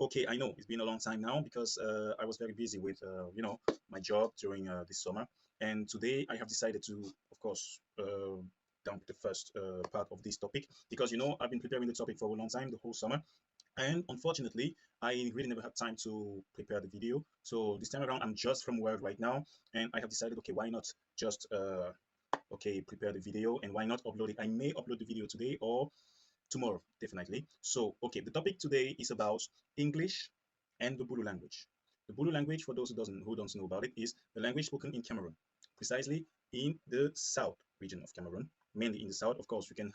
Okay, I know it's been a long time now because I was very busy with my job during this summer, and today I have decided to, of course, dump the first part of this topic because I've been preparing the topic for a long time, the whole summer, and unfortunately I really never had time to prepare the video. So this time around I'm just from work right now, and I have decided, okay, why not just okay, prepare the video, and why not upload it? I may upload the video today or tomorrow, definitely. So, okay, the topic today is about English and the Bulu language. The Bulu language, for those who don't know about it, is the language spoken in Cameroon, precisely in the south region of Cameroon, mainly in the south. Of course, you can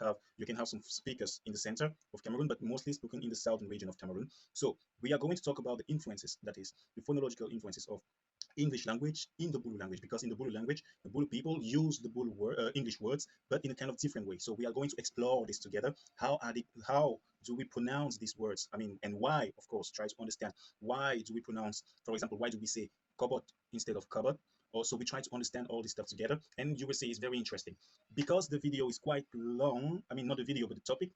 have some speakers in the center of Cameroon, but mostly spoken in the southern region of Cameroon. So we are going to talk about the influences, that is, the phonological influences of English language in the Bulu language, because in the Bulu language, the Bulu people use the English words, but in a kind of different way. So we are going to explore this together. How do we pronounce these words? I mean, and why? Of course, try to understand why do we pronounce, for example, why do we say cupboard instead of cupboard? Also, we try to understand all this stuff together, and you will see it's very interesting because the video is quite long. I mean, not the video, but the topic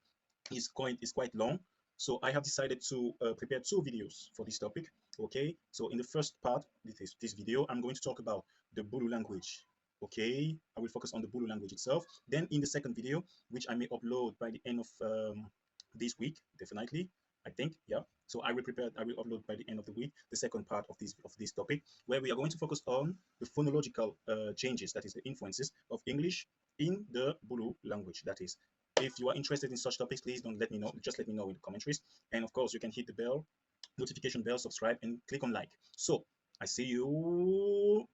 is quite long. So I have decided to prepare two videos for this topic. Okay, so in the first part, this video, I'm going to talk about the Bulu language. Okay, I will focus on the Bulu language itself. Then in the second video, which I may upload by the end of this week, definitely, I think, yeah. So I will upload by the end of the week the second part of this topic, where we are going to focus on the phonological changes, that is the influences of English in the Bulu language. That is, if you are interested in such topics, please don't let me know. Just let me know in the commentaries. And of course, you can hit the bell, notification bell, subscribe, and click on like. So I see you.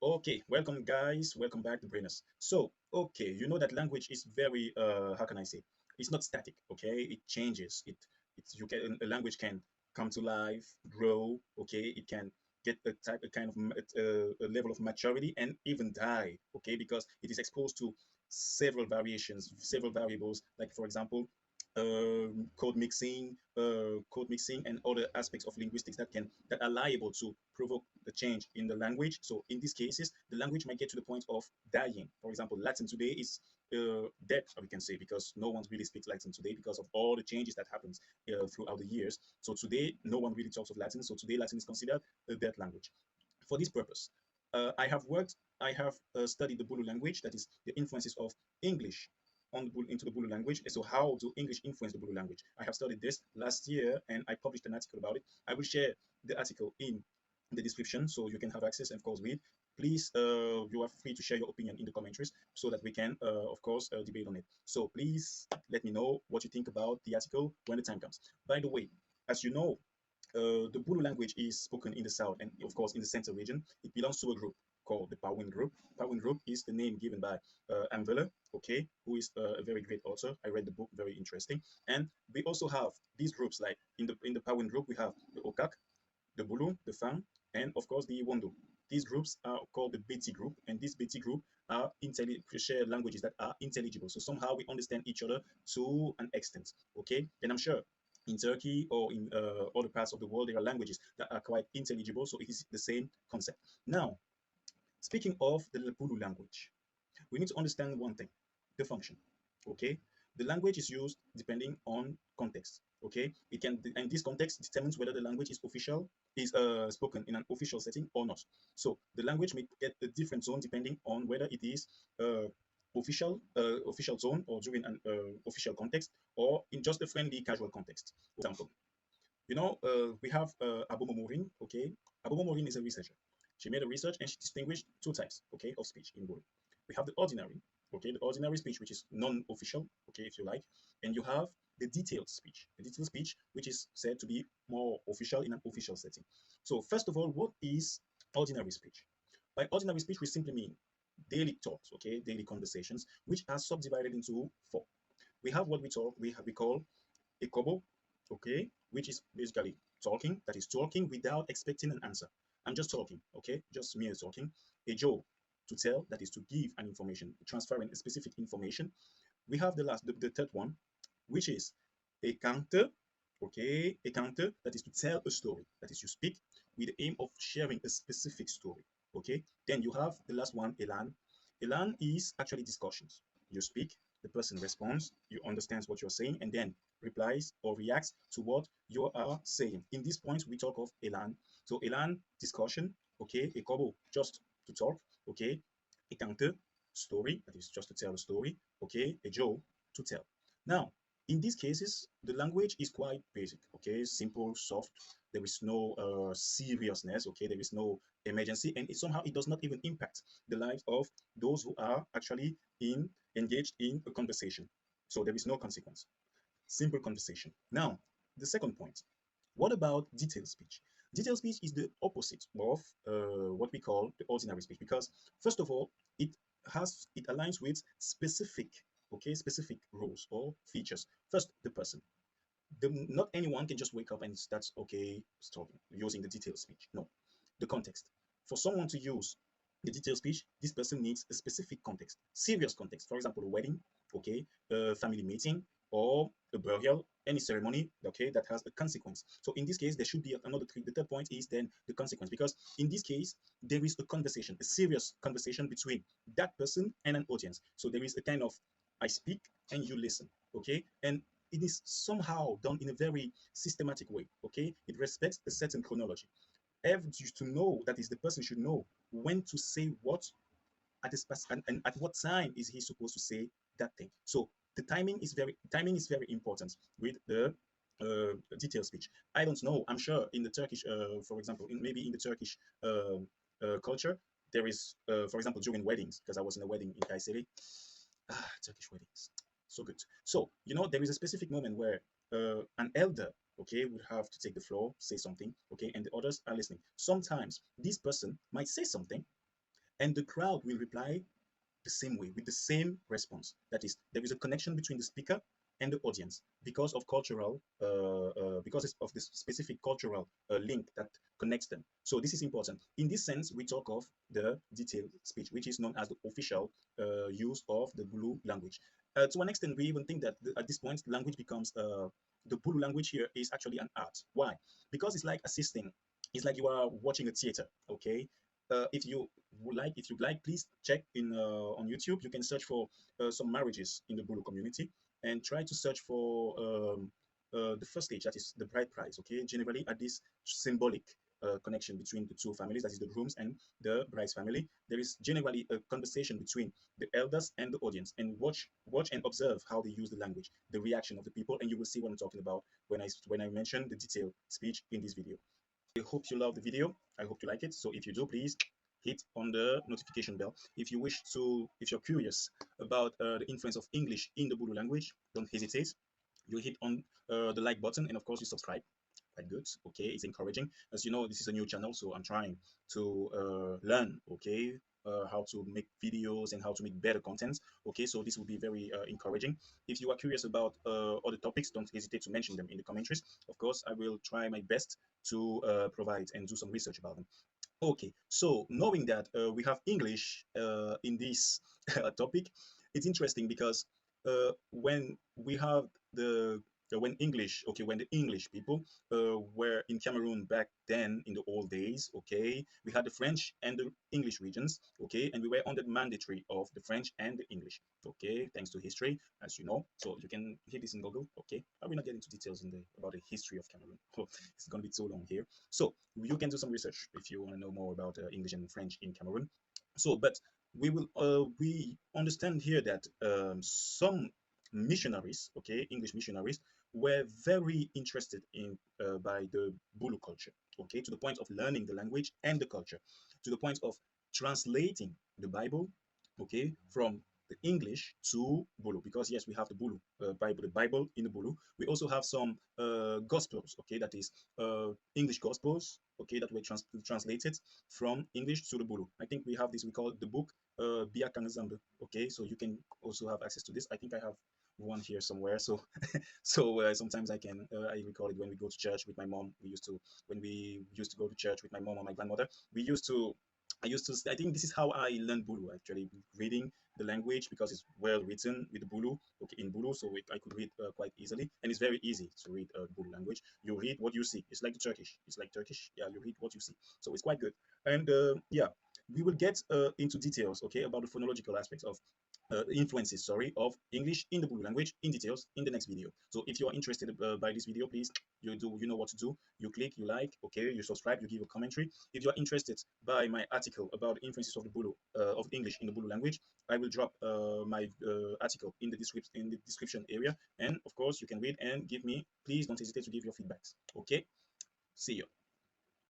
Okay, welcome guys, welcome back to Brainers. So, okay, you know that language is very how can I say? It's not static, okay? It changes. It's you can a language can come to life, grow, okay? It can get a kind of a level of maturity and even die, okay? Because it is exposed to several variations, several variables, like for example, code mixing, and other aspects of linguistics that are liable to provoke the change in the language. So in these cases, the language might get to the point of dying. For example, Latin today is dead, we can say, because no one really speaks Latin today because of all the changes that happens throughout the years. So today, no one really talks of Latin. So today, Latin is considered a dead language. For this purpose, I have studied the Bulu language, that is the influences of English into the Bulu language. And so how do English influence the Bulu language? I have studied this last year and I published an article about it. I will share the article in the description so you can have access and of course read. Please, you are free to share your opinion in the commentaries so that we can, of course, debate on it. So please let me know what you think about the article when the time comes. By the way, as you know, the Bulu language is spoken in the south and, of course, in the center region. It belongs to a group called the Pawin group. Pawin group is the name given by Amvela, okay, who is a very great author. I read the book, very interesting. And we also have these groups, like in the Pawin group, we have the Okak, the Bulu, the Fang, and of course the Wondo. These groups are called the Beti group, and this Beti group are share languages that are intelligible. So somehow we understand each other to an extent. Okay, and I'm sure in Turkey or in other parts of the world there are languages that are quite intelligible. So it is the same concept. Now, speaking of the Bulu language, we need to understand one thing: the function. Okay, the language is used depending on context. Okay, it can, and this context determines whether the language is spoken in an official setting or not. So the language may get a different tone depending on whether it is official zone or during an official context or in just a friendly casual context. For example, we have Abomo Morin. Okay, Abomo Morin is a researcher. She made a research and she distinguished two types, okay, of speech in Bulu. We have the ordinary, okay, the ordinary speech, which is non-official, okay, if you like, and you have the detailed speech, which is said to be more official in an official setting. So first of all, what is ordinary speech? By ordinary speech, we simply mean daily talks, okay, daily conversations, which are subdivided into four. We have what we call a kobo, okay, which is basically talking, that is talking without expecting an answer. I'm just talking, okay, just mere talking. A Joe, to tell, that is to give an information, transferring a specific information. We have the third one, which is a counter, okay, a counter, that is to tell a story, that is you speak with the aim of sharing a specific story, okay. Then you have the last one, Elan, Elan is actually discussions. You speak, the person responds, you understands what you're saying, and then replies or reacts to what you are saying. In this point, we talk of Elan. So Elan, discussion, okay, a kobo, just to talk, okay, a kante, story, that is just to tell a story, okay, a joke, to tell. Now, in these cases, the language is quite basic, okay, simple, soft. There is no seriousness, okay, there is no emergency, and somehow it does not even impact the lives of those who are actually engaged in a conversation. So there is no consequence. Simple conversation. Now, the second point. What about detailed speech? Detailed speech is the opposite of what we call the ordinary speech because, first of all, it it aligns with specific, okay, specific rules or features. First, the person. Not anyone can just wake up and start, okay, talking using the detailed speech. No, the context. For someone to use the detailed speech, this person needs a specific context, serious context. For example, a wedding, okay, a family meeting, or a burial, any ceremony, okay, that has a consequence. So in this case, there should be another three. The third point is then the consequence, because in this case, there is a conversation, a serious conversation between that person and an audience. So there is a kind of I speak and you listen, okay, and it is somehow done in a very systematic way, okay. It respects a certain chronology. Every to know, that is, the person should know when to say what at this and at what time is he supposed to say that thing. So the timing is very important with the detailed speech. I don't know, I'm sure in the Turkish, for example, maybe in the Turkish culture, there is, for example, during weddings, because I was in a wedding in Kayseri. Turkish weddings, so good. So there is a specific moment where an elder, okay, would have to take the floor, say something, okay, and the others are listening. Sometimes this person might say something and the crowd will reply the same way with the same response. That is, there is a connection between the speaker and the audience because of cultural, because of this specific cultural link that connects them. So this is important. In this sense, we talk of the detailed speech, which is known as the official use of the Bulu language. To an extent, we even think that at this point, language becomes the Bulu language here is actually an art. Why? Because it's like assisting. It's like you are watching a theater. Okay, if you'd like, please check in on YouTube. You can search for some marriages in the Bulu community and try to search for the first stage, that is the bride price. Okay, generally at this symbolic connection between the two families, that is the grooms and the bride's family, there is generally a conversation between the elders and the audience. And watch and observe how they use the language, the reaction of the people, and you will see what I'm talking about when I mention the detailed speech in this video. I hope you love the video. I hope you like it. So if you do, please hit on the notification bell. If you're curious about the influence of English in the Bulu language, don't hesitate. You hit on the like button, and of course you subscribe. Quite good. Okay, it's encouraging. As you know, this is a new channel, so I'm trying to learn. Okay, how to make videos and how to make better contents. Okay, so this will be very encouraging. If you are curious about other topics, don't hesitate to mention them in the commentaries. Of course, I will try my best to provide and do some research about them. Okay, so knowing that we have English in this topic, it's interesting because when we have when English, okay, when the English people were in Cameroon back then in the old days, okay, we had the French and the English regions, okay, and we were under the mandatory of the French and the English, okay, thanks to history, as you know. So you can hit this in Google, okay. I will not get into details about the history of Cameroon. It's gonna be too long here. So you can do some research if you want to know more about English and French in Cameroon. So, but we understand here that some missionaries, okay, English missionaries, were very interested in by the Bulu culture, okay, to the point of learning the language and the culture, to the point of translating the Bible, okay, from the English to Bulu, because yes, we have the Bulu Bible, the Bible in the Bulu. We also have some Gospels, okay, that is English Gospels, okay, that were translated from English to the Bulu. I think we have this. We call it the book Biakanazambe. Okay, so you can also have access to this. I think I have one here somewhere. So sometimes I record it when we go to church with my mom. When we used to go to church with my mom or my grandmother. I think this is how I learned Bulu, actually, reading the language, because it's well written with Bulu, okay, in Bulu, so I could read quite easily, and it's very easy to read Bulu language. You read what you see. It's like the Turkish. It's like Turkish. Yeah, you read what you see. So it's quite good. And yeah, we will get into details, okay, about the phonological aspects of influences, sorry, of English in the Bulu language in details in the next video. So if you are interested by this video, please, you know what to do. You click, you like, okay, you subscribe, you give a commentary. If you are interested by my article about influences of the Bulu of English in the Bulu language, I will drop my article in the description area, and of course you can read and give me. Please don't hesitate to give your feedbacks. Okay, see you.